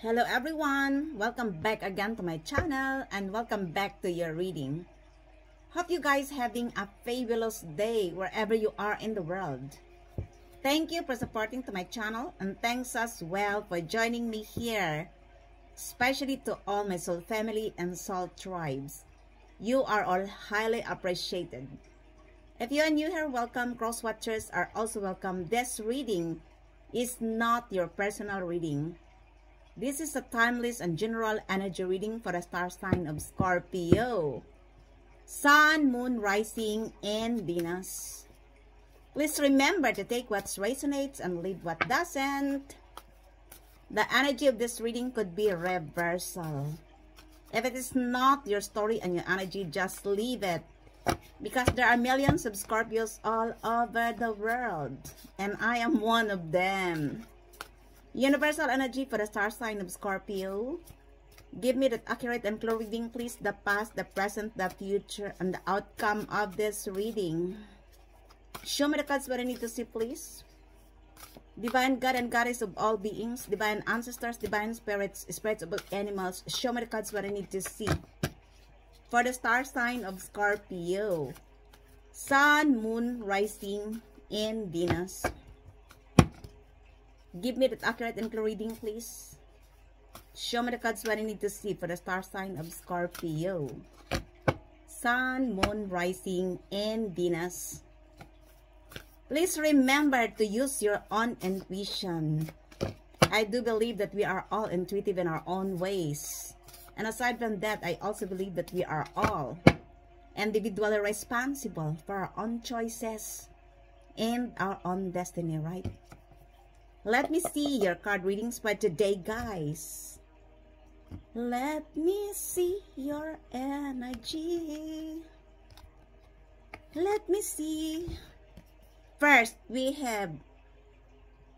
Hello everyone, welcome back again to my channel and welcome back to your reading. Hope you guys having a fabulous day wherever you are in the world. Thank you for supporting to my channel and thanks as well for joining me here, especially to all my soul family and soul tribes. You are all highly appreciated. If you are new here, welcome. Cross watchers are also welcome. This reading is not your personal reading. This is a timeless and general energy reading for the star sign of Scorpio, Sun, Moon, Rising, and Venus. Please remember to take what resonates and leave what doesn't. The energy of this reading could be reversal. If it is not your story and your energy, just leave it. Because there are millions of Scorpios all over the world. And I am one of them. Universal energy for the star sign of Scorpio. Give me that accurate and clear reading, please. The past, the present, the future, and the outcome of this reading. Show me the cards what I need to see, please. Divine God and Goddess of all beings, divine ancestors, divine spirits, spirits of all animals. Show me the cards what I need to see. For the star sign of Scorpio, Sun, Moon, Rising, and Venus. Give me that accurate and clear reading, please. Show me the cards what I need to see for the star sign of Scorpio. Sun, Moon, Rising, and Venus. Please remember to use your own intuition. I do believe that we are all intuitive in our own ways. And aside from that, I also believe that we are all individually responsible for our own choices and our own destiny, right? Let me see your card readings for today, guys. Let me see your energy. Let me see. First, we have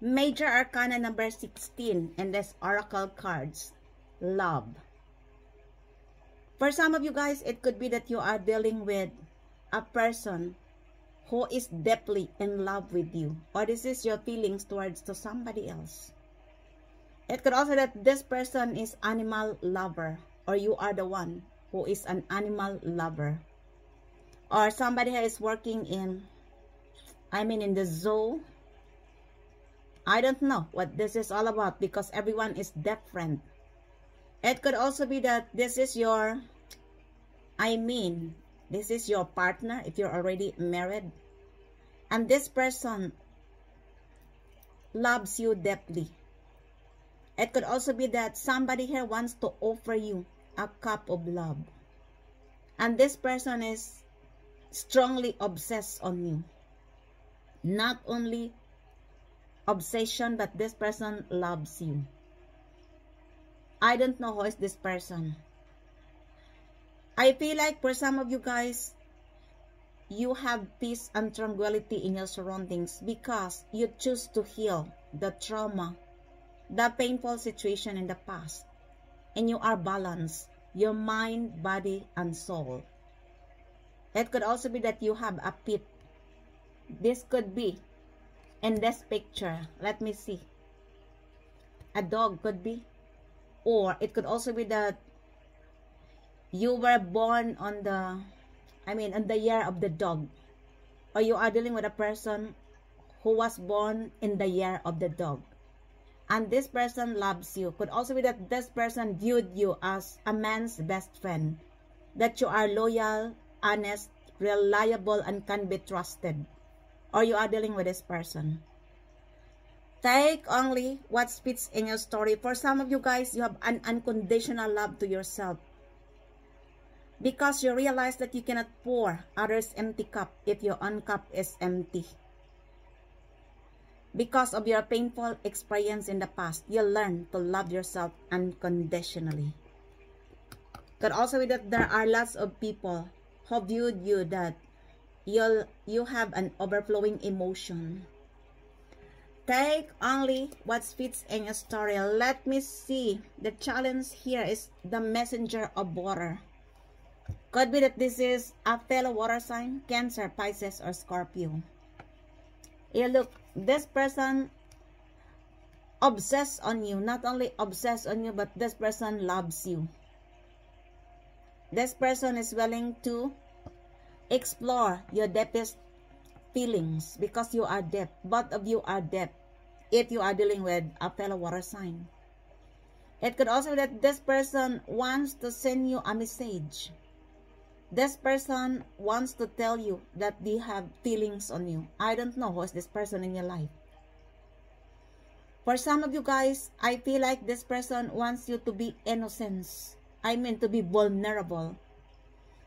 Major Arcana number 16 and this Oracle cards. Love. For some of you guys, it could be that you are dealing with a person who is deeply in love with you, or this is your feelings towards to somebody else. It could also that this person is animal lover, or you are the one who is an animal lover, or somebody who is working in the zoo. I don't know what this is all about because everyone is different. It could also be that this is your this is your partner if you're already married. And this person loves you deeply. It could also be that somebody here wants to offer you a cup of love. And this person is strongly obsessed on you. Not only obsession, but this person loves you. I don't know who is this person. I feel like for some of you guys, you have peace and tranquility in your surroundings because you choose to heal the trauma, the painful situation in the past. And you are balanced, your mind, body, and soul. It could also be that you have a pet. This could be in this picture. Let me see. A dog could be. Or it could also be that you were born on the year of the dog. Or you are dealing with a person who was born in the year of the dog. And this person loves you. Could also be that this person viewed you as a man's best friend. That you are loyal, honest, reliable, and can be trusted. Or you are dealing with this person. Take only what fits in your story. For some of you guys, you have an unconditional love to yourself. Because you realize that you cannot pour others' empty cup if your own cup is empty. Because of your painful experience in the past, you learn to love yourself unconditionally. Could also be that there are lots of people who viewed you that you have an overflowing emotion. Take only what fits in your story. Let me see. The challenge here is the messenger of water. Could be that this is a fellow water sign, Cancer, Pisces, or Scorpio. Look, this person obsessed on you. Not only obsessed on you, but this person loves you. This person is willing to explore your deepest feelings because you are deep. Both of you are deep if you are dealing with a fellow water sign. It could also be that this person wants to send you a message. This person wants to tell you that they have feelings on you. I don't know who is this person in your life. For some of you guys, I feel like this person wants you to be innocent. I mean to be vulnerable.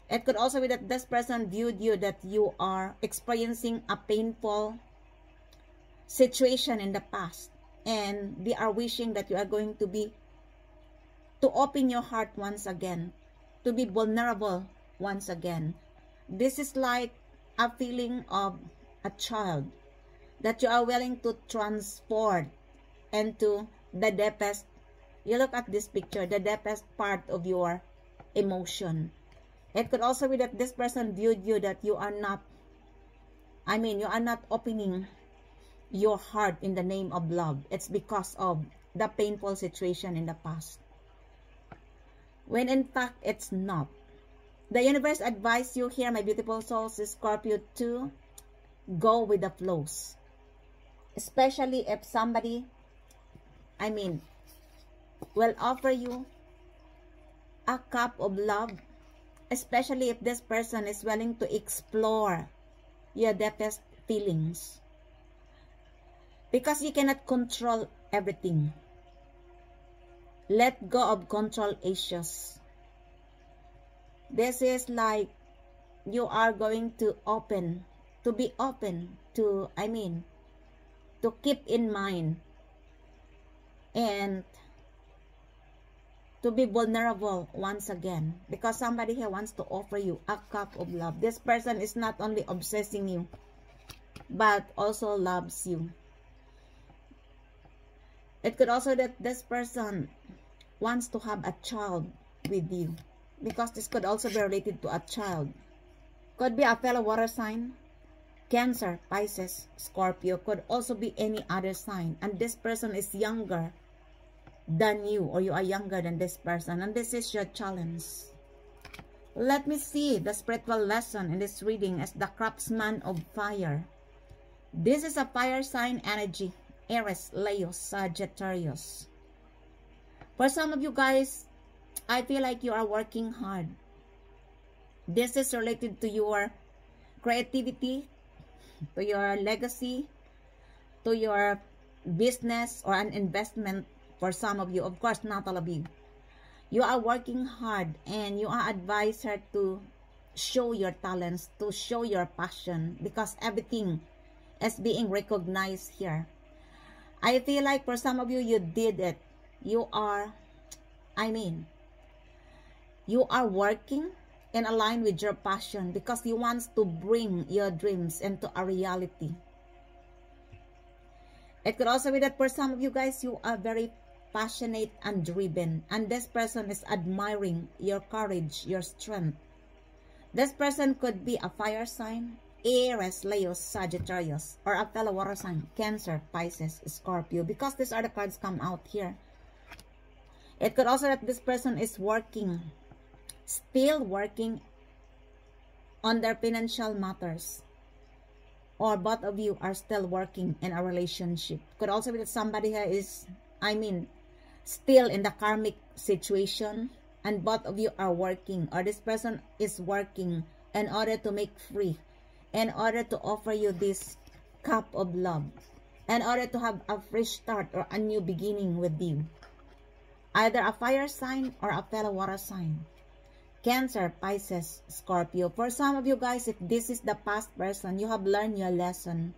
It could also be that this person viewed you that you are experiencing a painful situation in the past. And they are wishing that you are going to open your heart once again. To be vulnerable once again. This is like a feeling of a child that you are willing to transport into the deepest, you look at this picture, the deepest part of your emotion. It could also be that this person viewed you that you are not, you are not opening your heart in the name of love. It's because of the painful situation in the past. When in fact, it's not. The universe advised you here, my beautiful souls, Scorpio, to go with the flows. Especially if somebody, will offer you a cup of love. Especially if this person is willing to explore your deepest feelings. Because you cannot control everything. Let go of control issues. This is like you are going to be open to, to keep in mind and to be vulnerable once again. Because somebody here wants to offer you a cup of love. This person is not only obsessing you, but also loves you. It could also that this person wants to have a child with you. Because this could also be related to a child. Could be a fellow water sign. Cancer, Pisces, Scorpio. Could also be any other sign. And this person is younger than you. Or you are younger than this person. And this is your challenge. Let me see the spiritual lesson in this reading as the craftsman of fire. This is a fire sign energy. Aries, Leo, Sagittarius. For some of you guys, I feel like you are working hard. This is related to your creativity, to your legacy, to your business or an investment for some of you. Of course, not all of you. You are working hard and you are advised her to show your talents, to show your passion because everything is being recognized here. I feel like for some of you, you did it. You are, you are working and aligned with your passion because you want to bring your dreams into a reality. It could also be that for some of you guys, you are very passionate and driven. And this person is admiring your courage, your strength. This person could be a fire sign, Aries, Leo, Sagittarius, or a fellow water sign, Cancer, Pisces, Scorpio. Because these are the cards come out here. It could also that this person is working, still working on their financial matters. Or both of you are still working in a relationship. Could also be that somebody here is, still in the karmic situation. And both of you are working. Or this person is working in order to make free. In order to offer you this cup of love. In order to have a fresh start or a new beginning with you. Either a fire sign or a fellow water sign. Cancer, Pisces, Scorpio. For some of you guys, if this is the past person, you have learned your lesson.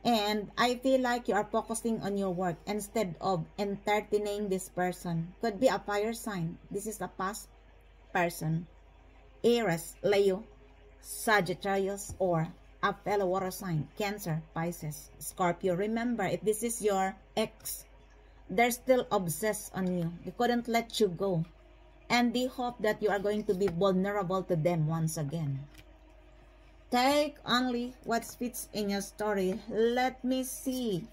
And I feel like you are focusing on your work instead of entertaining this person. Could be a fire sign. This is a past person. Aries, Leo, Sagittarius, or a fellow water sign. Cancer, Pisces, Scorpio. Remember, if this is your ex, they're still obsessed on you. They couldn't let you go. And they hope that you are going to be vulnerable to them once again. Take only what fits in your story. Let me see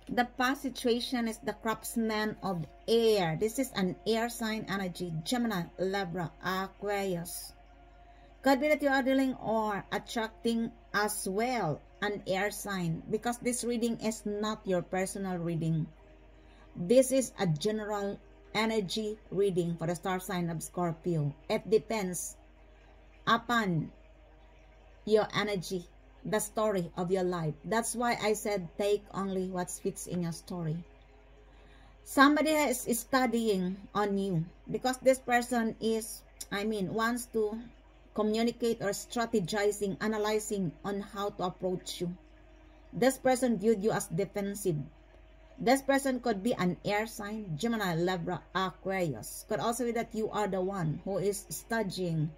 The past situation is the craftsman of air. This is an air sign energy. Gemini, Libra, Aquarius. Could be that you are dealing or attracting as well an air sign, because this reading is not your personal reading. This is a general energy reading for the star sign of Scorpio. It depends upon your energy, the story of your life. That's why I said take only what fits in your story. Somebody is studying on you, because this person is, wants to communicate or strategizing, analyzing on how to approach you. This person viewed you as defensive. This person could be an air sign, Gemini, Libra, Aquarius. Could also be that you are the one who is studying.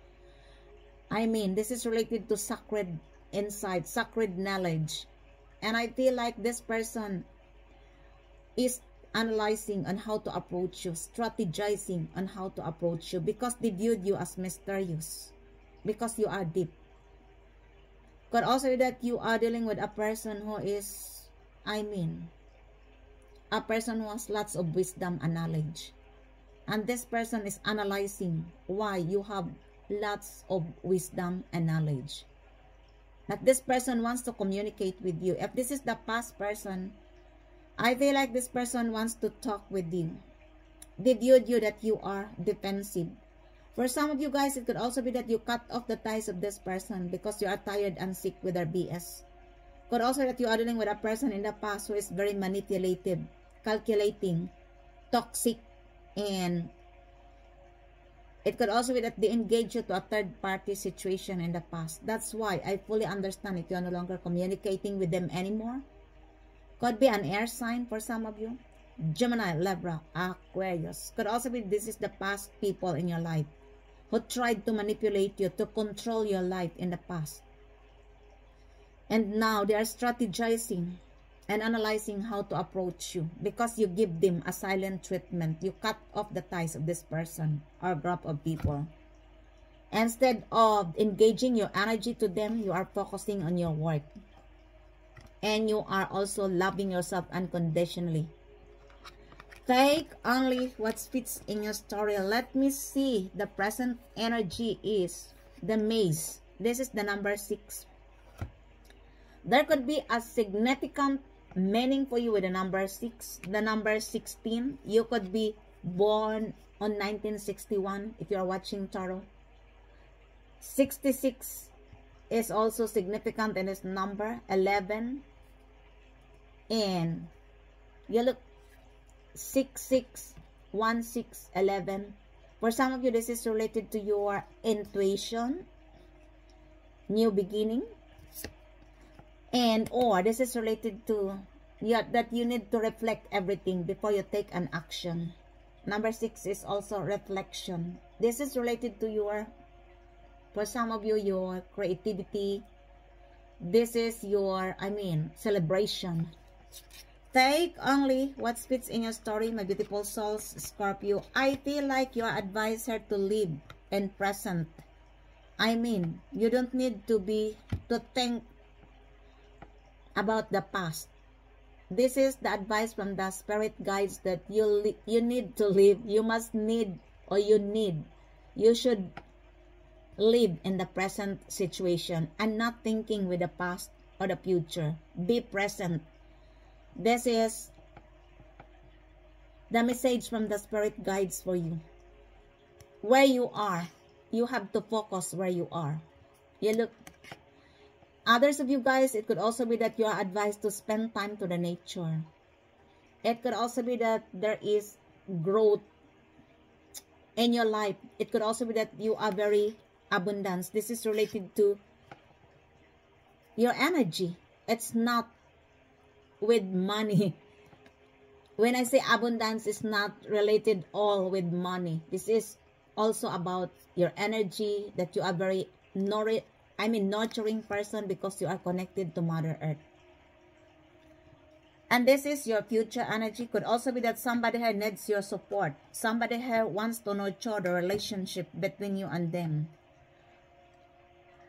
This is related to sacred insight, sacred knowledge. And I feel like this person is analyzing on how to approach you, strategizing on how to approach you, because they viewed you as mysterious, because you are deep. Could also be that you are dealing with a person who is, a person who has lots of wisdom and knowledge. And this person is analyzing why you have lots of wisdom and knowledge. That this person wants to communicate with you. If this is the past person, I feel like this person wants to talk with you. They viewed you that you are defensive. For some of you guys, it could also be that you cut off the ties of this person because you are tired and sick with their BS. Could also be that you are dealing with a person in the past who is very manipulative, calculating, toxic, and it could also be that they engage you to a third-party situation in the past. That's why I fully understand if you are no longer communicating with them anymore. Could be an air sign for some of you. Gemini, Libra, Aquarius. Could also be this is the past people in your life who tried to manipulate you, to control your life in the past. And now they are strategizing and analyzing how to approach you, because you give them a silent treatment. You cut off the ties of this person or group of people. Instead of engaging your energy to them, you are focusing on your work. And you are also loving yourself unconditionally. Take only what fits in your story. Let me see. The present energy is the Maze. This is the number 6. There could be a significant meaning for you with the number 6. The number 16. You could be born on 1961 if you are watching tarot. 66 is also significant in its number. 11. And you look 661611. For some of you, this is related to your intuition, new beginning, and or this is related to that you need to reflect everything before you take an action. Number 6 is also reflection. This is related to your, for some of you, your creativity. This is your, celebration. Take only what fits in your story, my beautiful souls, Scorpio. I feel like you are advised here to live in present. You don't need to think about the past. This is the advice from the spirit guides that you need to live. You should live in the present situation and not thinking with the past or the future. Be present. This is the message from the spirit guides for you. Where you are, you have to focus where you are. You look. Others of you guys, it could also be that you are advised to spend time to the nature. It could also be that there is growth in your life. It could also be that you are very abundant. This is related to your energy. It's not with money. When I say abundance, it's not related all with money. This is also about your energy, that you are very nurturing person because you are connected to Mother Earth. And this is your future energy. Could also be that somebody here needs your support. Somebody here wants to nurture the relationship between you and them.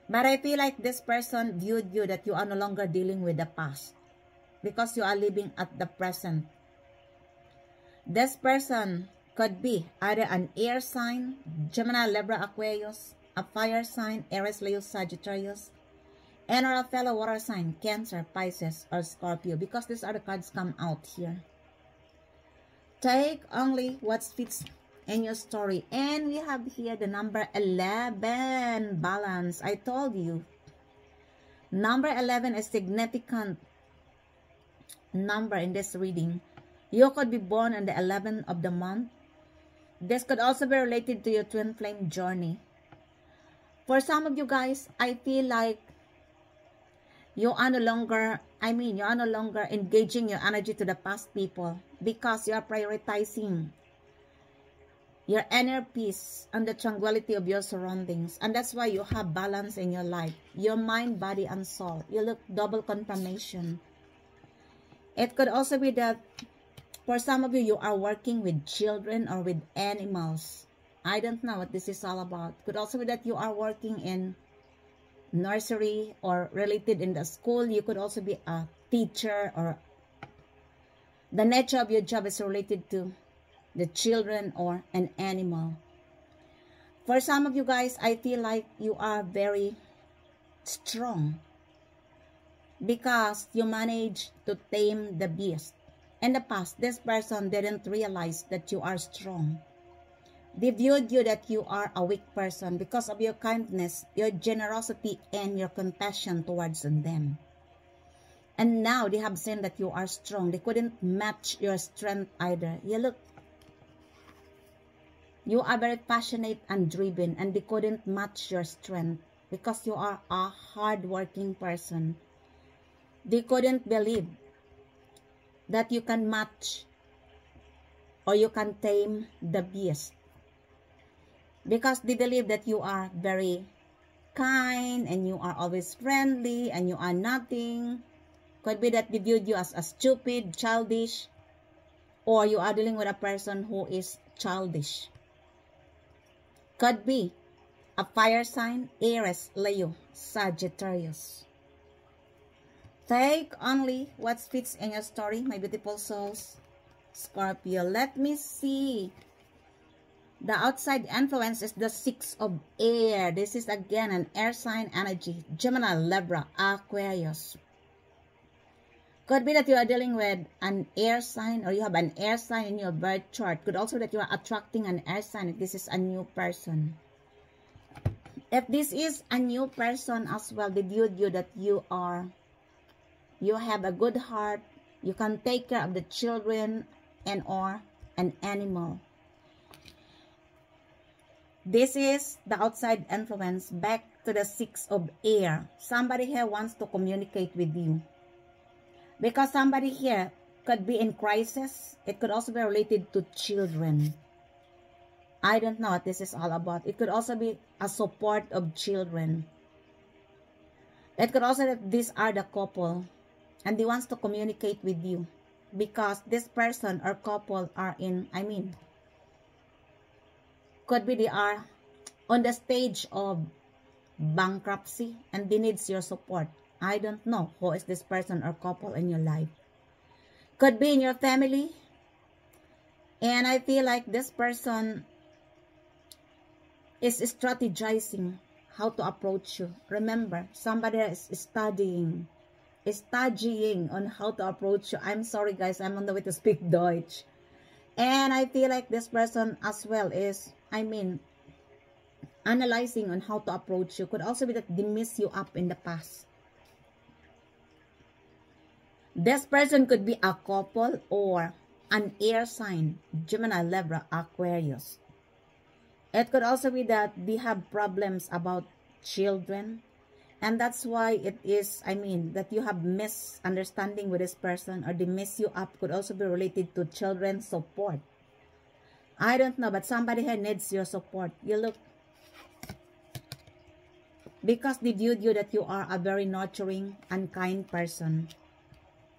But I feel like this person viewed you that you are no longer dealing with the past. because you are living at the present. This person could be either an air sign, Gemini, Libra, Aquarius, a fire sign, Aries, Leo, Sagittarius, and or a fellow water sign, Cancer, Pisces, or Scorpio, because these are the cards come out here. Take only what fits in your story. And we have here the number 11, balance. I told you, number 11 is significant number in this reading. You could be born on the 11th of the month. This could also be related to your twin flame journey. For some of you guys, I feel like you are no longer, you are no longer engaging your energy to the past people because you are prioritizing your inner peace and the tranquility of your surroundings. And that's why you have balance in your life. Your mind, body, and soul. You look double confirmation. It could also be that for some of you, you are working with children or with animals. I don't know what this is all about. Could also be that you are working in nursery or related in the school. You could also be a teacher, or the nature of your job is related to the children or an animal. For some of you guys, I feel like you are very strong because you managed to tame the beast. In the past, this person didn't realize that you are strong. They viewed you that you are a weak person because of your kindness, your generosity, and your compassion towards them. And now they have seen that you are strong. They couldn't match your strength either. You are very passionate and driven, and they couldn't match your strength because you are a hard-working person. They couldn't believe that you can match or you can tame the beast, because they believe that you are very kind and you are always friendly and you are nothing. Could be that they viewed you as a stupid, childish, or you are dealing with a person who is childish. Could be a fire sign, Aries, Leo, Sagittarius. Take only what fits in your story, my beautiful souls. Scorpio, let me see. The outside influence is the 6 of air. This is again an air sign energy. Gemini, Libra, Aquarius. Could be that you are dealing with an air sign, or you have an air sign in your birth chart. Could also be that you are attracting an air sign if this is a new person. If this is a new person as well, they viewed you that you have a good heart, you can take care of the children and or an animal. This is the outside influence. Back to the 6 of air. Somebody here wants to communicate with you, because somebody here could be in crisis. It could also be related to children. I don't know what this is all about. It could also be a support of children. It could also be that these are the couple and they wants to communicate with you, because this person or couple are in, could be they are on the stage of bankruptcy and they need your support. I don't know who is this person or couple in your life. Could be in your family. And I feel like this person is strategizing how to approach you. Remember, somebody is studying on how to approach you. I'm sorry guys, I'm on the way to speak Deutsch. And I feel like this person as well is, analyzing on how to approach you. Could also be that they mess you up in the past. This person could be a couple or an air sign, Gemini, Libra, Aquarius. It could also be that they have problems about children, and that's why it is, that you have misunderstanding with this person, or they mess you up. Could also be related to children's support. I don't know, but somebody here needs your support. Because they viewed you that you are a very nurturing and kind person,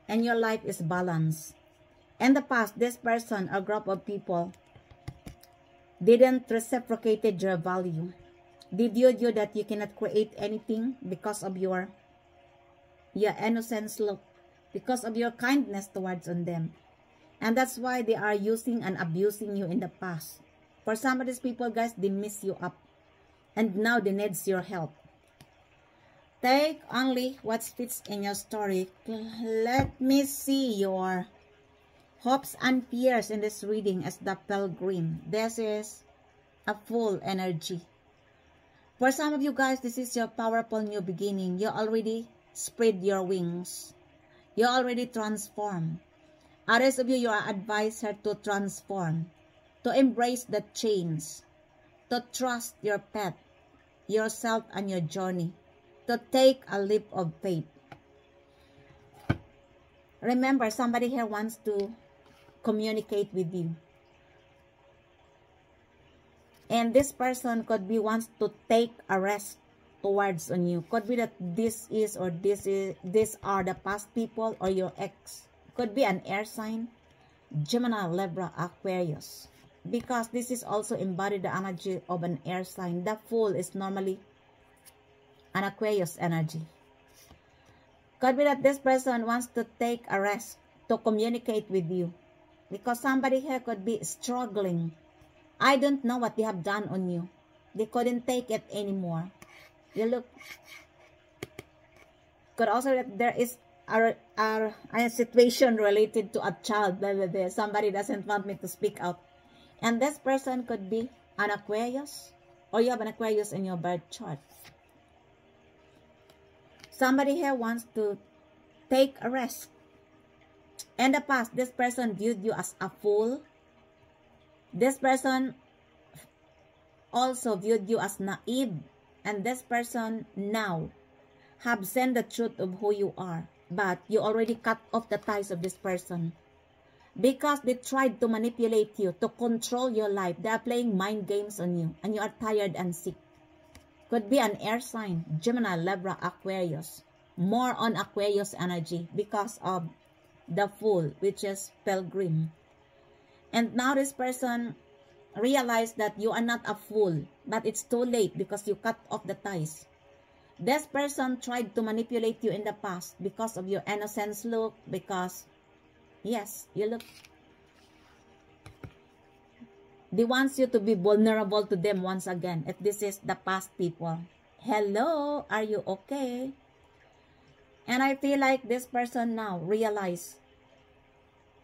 and your life is balanced. In the past, this person or group of people didn't reciprocated your value. They viewed you that you cannot create anything because of your innocence look. because of your kindness towards on them. And that's why they are using and abusing you in the past. For some of these people, guys, they mess you up. And now they need your help. Take only what fits in your story. Let me see your hopes and fears in this reading as the Pilgrim. This is a full energy. For some of you guys, this is your powerful new beginning. You already spread your wings. You already transform. Others of you, you are advised here to transform, to embrace the change, to trust your path, yourself and your journey, to take a leap of faith. Remember, somebody here wants to communicate with you. And this person could be wants to take a rest towards on you. Could be that this are the past people or your ex. Could be an air sign, Gemini, Libra, Aquarius. Because this is also embodied the energy of an air sign. The Fool is normally an Aquarius energy. Could be that this person wants to take a rest to communicate with you. Because somebody here could be struggling. I don't know what they have done on you. They couldn't take it anymore. You look. Could also that there is a situation related to a child. Blah, blah, blah. Somebody doesn't want me to speak out. And this person could be an Aquarius. Or you have an Aquarius in your birth chart. Somebody here wants to take a rest. In the past, this person viewed you as a fool. This person also viewed you as naive. And this person now have seen the truth of who you are. But you already cut off the ties of this person. Because they tried to manipulate you, to control your life. They are playing mind games on you. And you are tired and sick. Could be an air sign, Gemini, Libra, Aquarius. More on Aquarius energy because of the Fool, which is Pilgrim. And now this person realized that you are not a fool, but it's too late because you cut off the ties. This person tried to manipulate you in the past because of your innocence look, because, yes, you look. They want you to be vulnerable to them once again, if this is the past people. Hello, are you okay? And I feel like this person now realize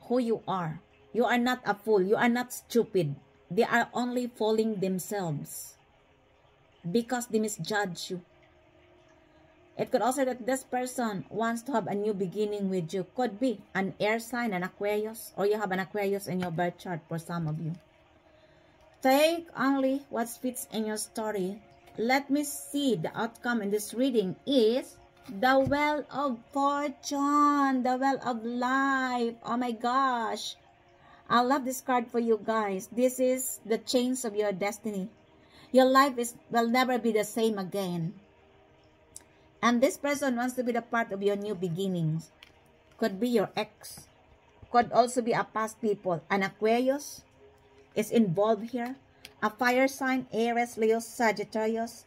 who you are. You are not a fool. You are not stupid. They are only fooling themselves because they misjudge you. It could also that this person wants to have a new beginning with you. Could be an air sign, an Aquarius, or you have an Aquarius in your birth chart for some of you. Take only what fits in your story. Let me see the outcome in this reading is the Wheel of Fortune, the Wheel of Life. Oh my gosh. I love this card for you guys. This is the change of your destiny. Your life will never be the same again. And this person wants to be the part of your new beginnings. Could be your ex. Could also be a past people. An Aquarius is involved here. A fire sign, Aries, Leo, Sagittarius,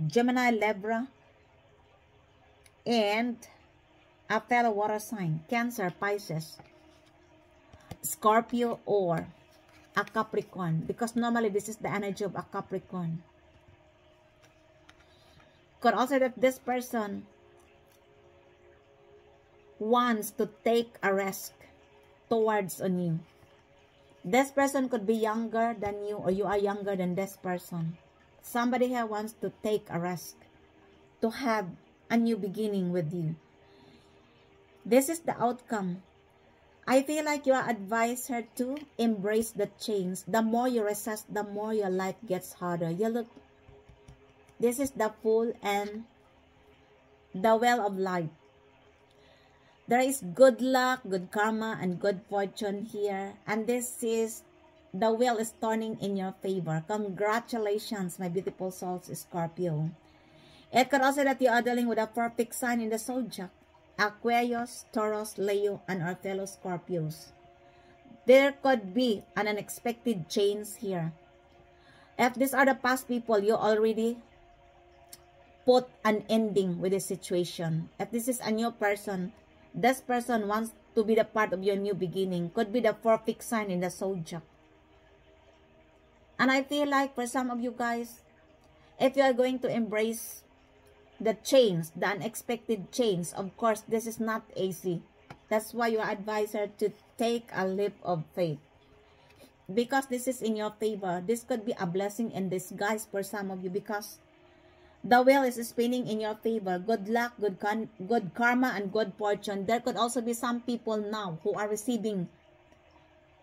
Gemini, Libra, and a fellow water sign, Cancer, Pisces, Scorpio, or a Capricorn, because normally this is the energy of a Capricorn. Could also that this person wants to take a risk towards on you. This person could be younger than you, or you are younger than this person. Somebody here wants to take a risk, to have a new beginning with you. This is the outcome. I feel like you are advised here to embrace the change. The more you resist, the more your life gets harder. You look, this is the Fool and the Wheel of Life. There is good luck, good karma, and good fortune here. And this is, the wheel is turning in your favor. Congratulations, my beautiful souls, Scorpio. It could also that you are dealing with a perfect sign in the zodiac. Aquarius, Taurus, Leo, and our fellow Scorpios. There could be an unexpected change here. If these are the past people, you already put an ending with the situation. If this is a new person, This person wants to be the part of your new beginning. Could be the perfect sign in the zodiac. And I feel like for some of you guys, if you are going to embrace the change, the unexpected change, of course, this is not easy. That's why you are advised to take a leap of faith. Because this is in your favor. This could be a blessing in disguise for some of you, because the wheel is spinning in your favor. Good luck, good karma, and good fortune. There could also be some people now who are receiving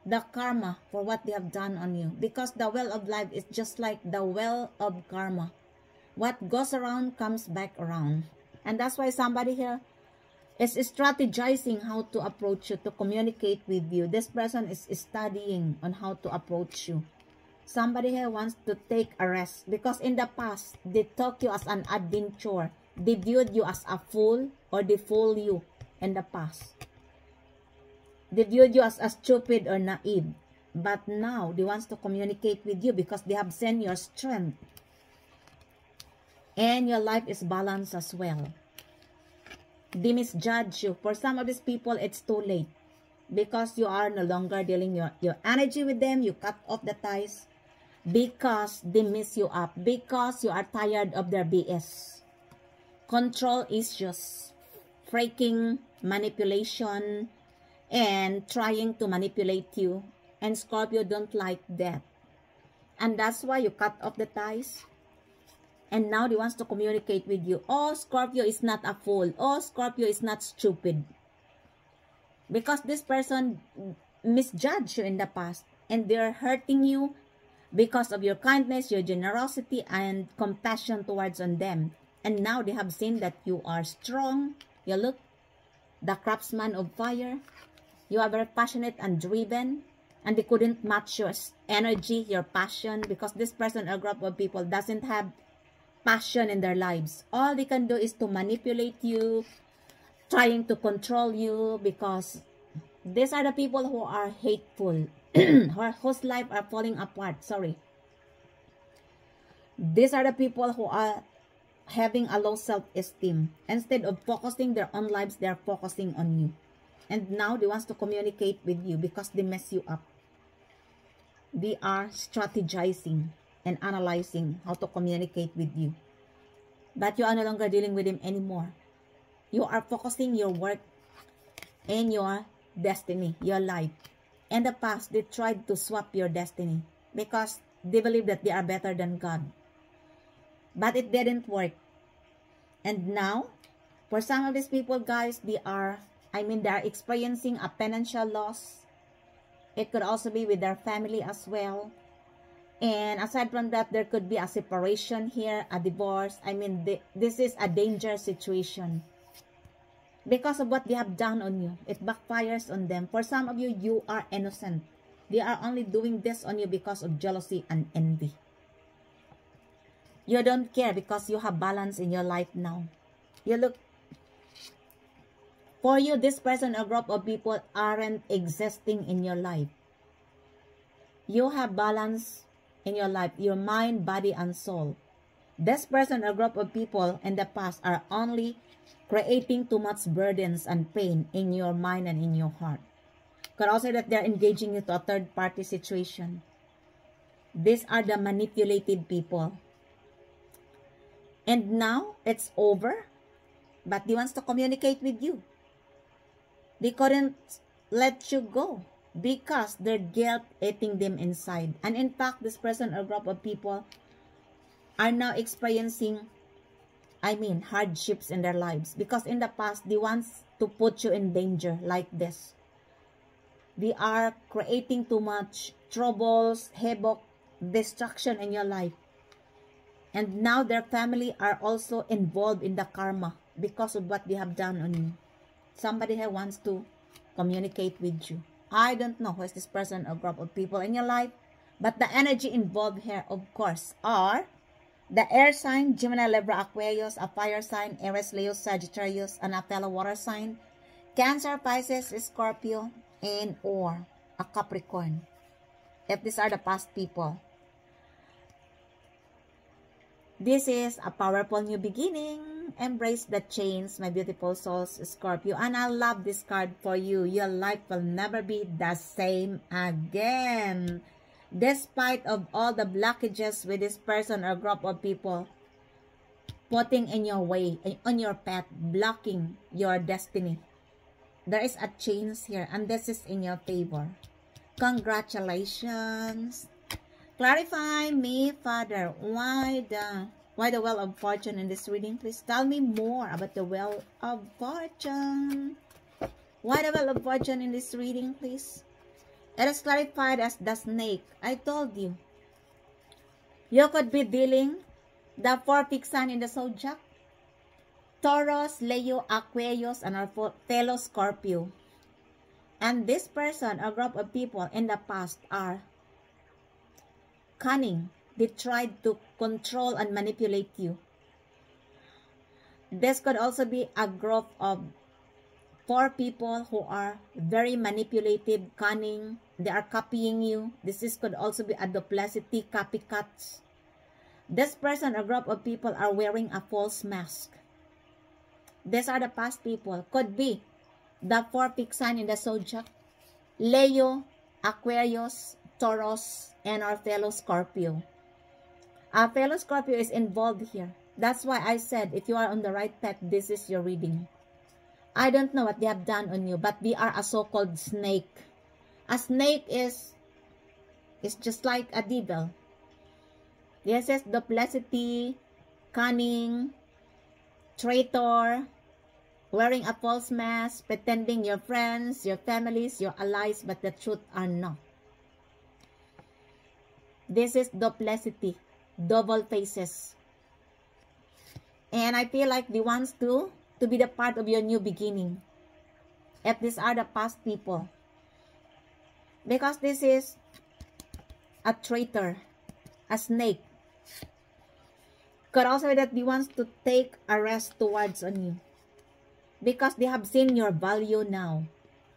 the karma for what they have done on you. Because the well of life is just like the well of karma. What goes around comes back around. And that's why somebody here is strategizing how to approach you, to communicate with you. This person is studying on how to approach you. Somebody here wants to take a rest, because in the past, they took you as an adventure. They viewed you as a fool, or they fooled you in the past. They viewed you as a stupid or naive. But now, they want to communicate with you because they have seen your strength. And your life is balanced as well. They misjudge you. For some of these people, it's too late. Because you are no longer dealing your energy with them. You cut off the ties. Because they mess you up. Because you are tired of their BS. Control issues. Freaking manipulation. And trying to manipulate you. And Scorpio don't like that. And that's why you cut off the ties. And now they wants to communicate with you. Oh, Scorpio is not a fool. Oh, Scorpio is not stupid. Because this person misjudged you in the past. And they're hurting you because of your kindness, your generosity, and compassion towards on them. And now they have seen that you are strong. You look, the craftsman of fire. You are very passionate and driven. And they couldn't match your energy, your passion. Because this person or group of people doesn't have passion in their lives. All they can do is to manipulate you, trying to control you, because these are the people who are hateful, whose life are falling apart. Sorry. These are the people who are having a low self-esteem. Instead of focusing their own lives, they are focusing on you. And now they want to communicate with you because they mess you up. They are strategizing and analyzing how to communicate with you. But you are no longer dealing with them anymore. You are focusing your work and your destiny, your life. In the past, they tried to swap your destiny because they believe that they are better than God. But it didn't work. And now, for some of these people, guys, they are experiencing a financial loss. It could also be with their family as well. And aside from that, there could be a separation here, a divorce. This is a dangerous situation. Because of what they have done on you. It backfires on them. For some of you, you are innocent. They are only doing this on you because of jealousy and envy. You don't care because you have balance in your life now. You look, for you, this person or group of people aren't existing in your life. You have balance in your life, your mind, body, and soul. This person or group of people in the past are only creating too much burdens and pain in your mind and in your heart. Could also that they're engaging into a third-party situation. These are the manipulated people. And now, it's over. But they want to communicate with you. They couldn't let you go. Because their guilt eating them inside. And in fact, this person or group of people are now experiencing, hardships in their lives. Because in the past, they want to put you in danger like this. They are creating too much troubles, havoc, destruction in your life. And now their family are also involved in the karma because of what they have done on you. Somebody here wants to communicate with you. I don't know who is this person or group of people in your life. But the energy involved here, of course, are the air sign, Gemini, Libra, Aquarius, a fire sign, Aries, Leo, Sagittarius, and a fellow water sign, Cancer, Pisces, Scorpio, and or a Capricorn. If these are the past people. This is a powerful new beginning. Embrace the change, my beautiful souls, Scorpio. And I love this card for you. Your life will never be the same again. Despite of all the blockages with this person or group of people putting in your way, on your path, blocking your destiny, there is a change here, and this is in your favor. Congratulations. Clarify me, Father, why the Wheel of Fortune in this reading? Please tell me more about the Wheel of Fortune. Why the Wheel of Fortune in this reading, please? It is clarified as the snake. I told you. You could be dealing the 4 fixed sign in the zodiac. Taurus, Leo, Aquarius, and our fellow Scorpio. And this person or group of people in the past are cunning. They tried to control and manipulate you. This could also be a group of 4 people who are very manipulative, cunning. They are copying you. Could also be a duplicity, copycats. This person or group of people are wearing a false mask. These are the past people. Could be the 4 fixed sign in the zodiac. Leo, Aquarius, Taurus, and our fellow Scorpio. Our fellow Scorpio is involved here. That's why I said, if you are on the right path, this is your reading. I don't know what they have done on you, but they are a so-called snake. A snake is just like a devil. This is duplicity, cunning, traitor, wearing a false mask, pretending your friends, your families, your allies, but the truth are not. This is duplicity, double faces. And I feel like they want to be the part of your new beginning. If these are the past people. Because this is a traitor, a snake. Could also be that they want to take a rest towards on you. Because they have seen your value now.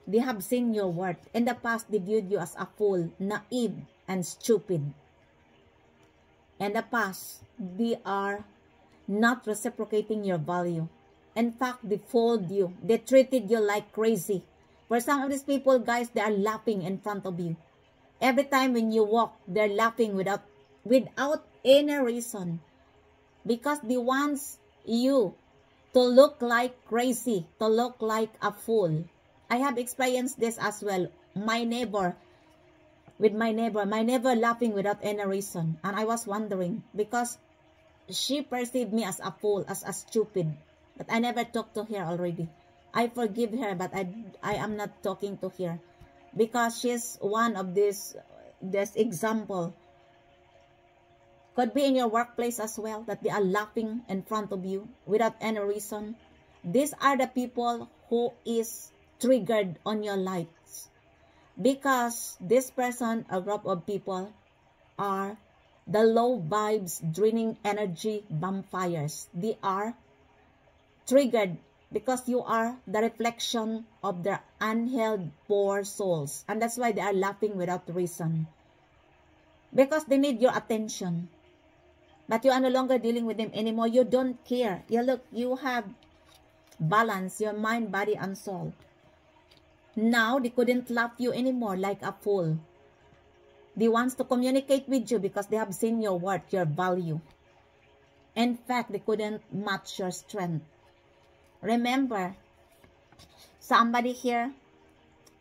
They have seen your worth. In the past, they viewed you as a fool, naive, and stupid. In the past, they are not reciprocating your value. In fact, they fooled you. They treated you like crazy. For some of these people, guys, they are laughing in front of you. Every time when you walk, they're laughing without any reason. Because they want you to look like crazy, to look like a fool. I have experienced this as well. My neighbor laughing without any reason. And I was wondering, because she perceived me as a fool, as a stupid. But I never talked to her already. I forgive her, but I am not talking to her. Because she's one of this example. Could be in your workplace as well, that they are laughing in front of you without any reason. These are the people who is triggered on your lights. Because this person, a group of people, are the low vibes, draining energy vampires. They are triggered because you are the reflection of their unhealed poor souls. And that's why they are laughing without reason. Because they need your attention. But you are no longer dealing with them anymore. You don't care. You have balance, your mind, body, and soul. Now, they couldn't laugh you anymore like a fool. They want to communicate with you because they have seen your worth, your value. In fact, they couldn't match your strength. Remember, somebody here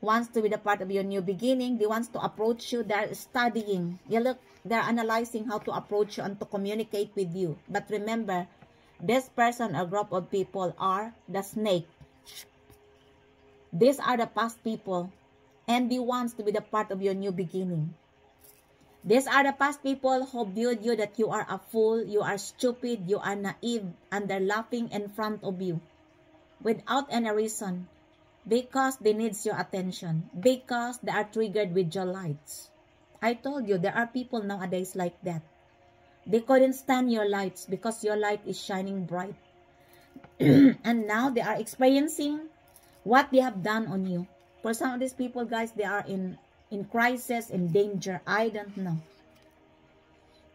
wants to be the part of your new beginning. They want to approach you. They're studying. They're analyzing how to approach you and to communicate with you. But remember, this person or group of people are the snake. These are the past people. And they want to be the part of your new beginning. These are the past people who viewed you that you are a fool, you are stupid, you are naive, and they're laughing in front of you. Without any reason. Because they need your attention. Because they are triggered with your lights. I told you, there are people nowadays like that. They couldn't stand your lights because your light is shining bright. And now they are experiencing what they have done on you. For some of these people, guys, they are in crisis, in danger. I don't know.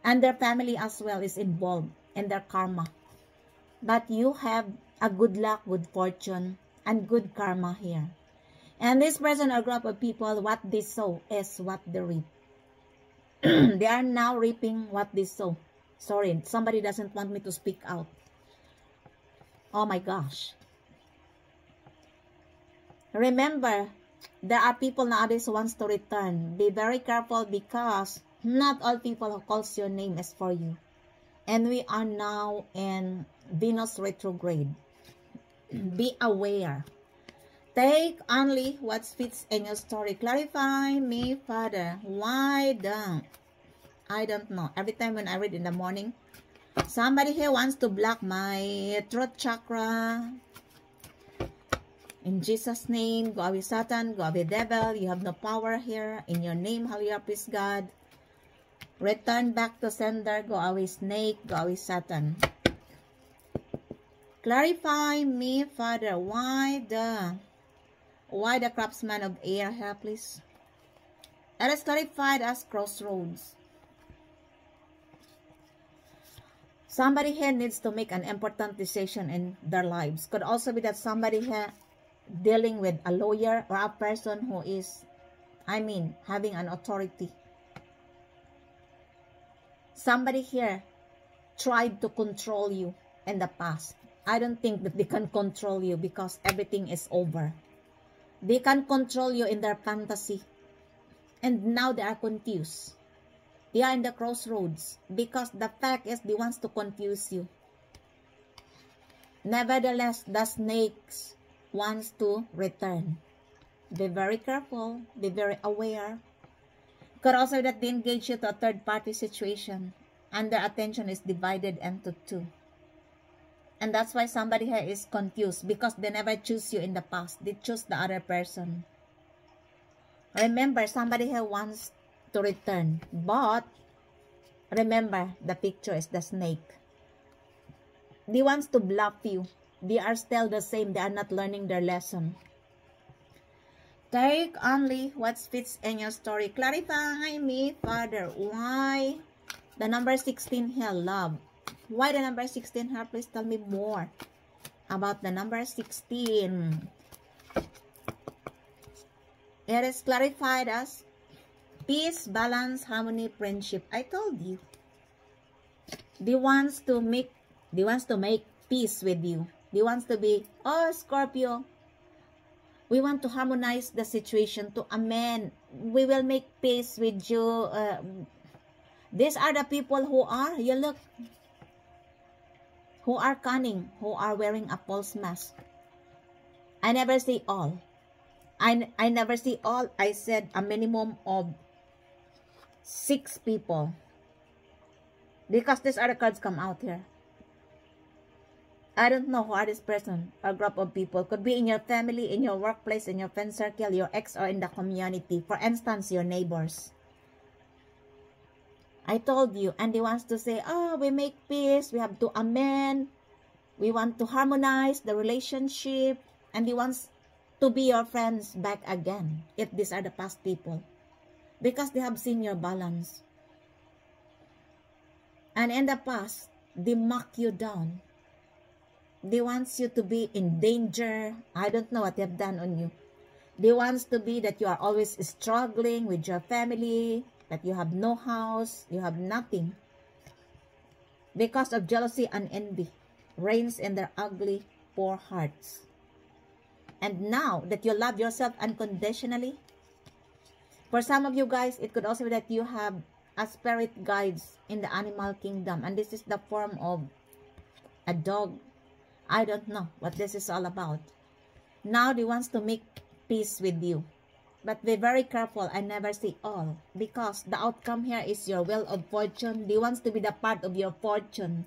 And their family as well is involved. in their karma. But you have a good luck, good fortune, and good karma here. And this person or group of people, what they sow is what they reap. They are now reaping what they sow. Sorry, somebody doesn't want me to speak out. Oh my gosh. Remember, there are people nowadays who wants to return. Be very careful because not all people who calls your name is for you. And we are now in Venus retrograde. Be aware. Take only what fits in your story. Clarify me, Father. Why don't? I don't know. Every time when I read in the morning, somebody here wants to block my throat chakra. In Jesus' name, go away Satan, go away devil. You have no power here. In your name, hallelujah, praise God. Return back to sender, go away snake, go away Satan. Clarify me, Father. Why the craftsman of air here, please? It is clarified as crossroads. Somebody here needs to make an important decision in their lives. Could also be that somebody here dealing with a lawyer or a person who is, having an authority. Somebody here tried to control you in the past. I don't think that they can control you because everything is over. They can control you in their fantasy. And now they are confused. They are in the crossroads because the fact is they want to confuse you. Nevertheless, the snakes wants to return. Be very careful. Be very aware. Could also be that they engage you to a third-party situation and their attention is divided into two. And that's why somebody here is confused because they never choose you in the past. They choose the other person. Remember, somebody here wants to return. But, remember, the picture is the snake. They wants to bluff you. They are still the same. They are not learning their lesson. Take only what fits in your story. Clarify me, Father. Why the number 16 here, love? Why the number 16 here? Please tell me more about the number 16. It is clarified as peace, balance, harmony, friendship. I told you. They wants to make peace with you. They wants to be, oh, Scorpio, we want to harmonize the situation, to amend. We will make peace with you. These are the people who are, you look, who are cunning, who are wearing a false mask. I never say all. I never see all. I said a minimum of 6 people. Because these other cards come out here. I don't know who are this person or group of people. Could be in your family, in your workplace, in your friend circle, your ex, or in the community. For instance, your neighbors. I told you, and they wants to say, oh, we make peace, we have to amend, we want to harmonize the relationship, and they wants to be your friends back again, if these are the past people. Because they have seen your balance. And in the past, they mock you down. They want you to be in danger. I don't know what they have done on you. They want to be that you are always struggling with your family, that you have no house, you have nothing. Because of jealousy and envy reigns in their ugly, poor hearts. And now that you love yourself unconditionally, for some of you guys, it could also be that you have a spirit guides in the animal kingdom. And this is the form of a dog. I don't know what this is all about. Now they want to make peace with you. But be very careful. I never say all. Because the outcome here is your wheel of fortune. They want to be the part of your fortune.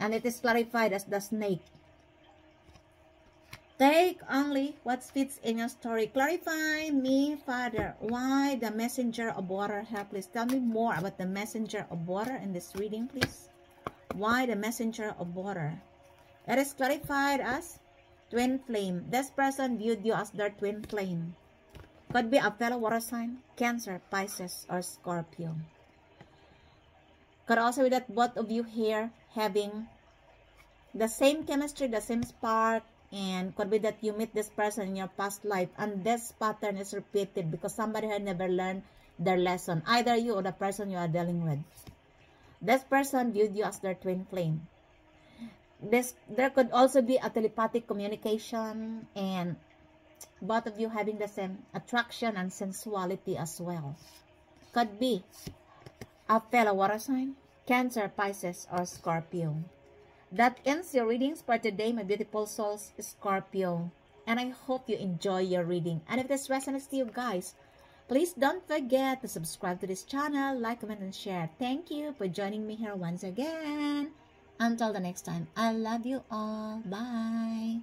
And it is clarified as the snake. Take only what fits in your story. Clarify me, Father. Why the messenger of water here? Please tell me more about the messenger of water in this reading, please. Why the messenger of water? It is clarified as twin flame. This person viewed you as their twin flame. Could be a fellow water sign, Cancer, Pisces, or Scorpio. Could also be that both of you here having the same chemistry, the same spark, and could be that you meet this person in your past life and this pattern is repeated because somebody had never learned their lesson, either you or the person you are dealing with. This person viewed you as their twin flame. There could also be a telepathic communication and both of you having the same attraction and sensuality as well. Could be a fellow water sign, Cancer, Pisces, or Scorpio. That ends your readings for today, my beautiful souls, Scorpio. And I hope you enjoy your reading. And if this resonates to you guys, please don't forget to subscribe to this channel, like, comment, and share. Thank you for joining me here once again. Until the next time, I love you all. Bye.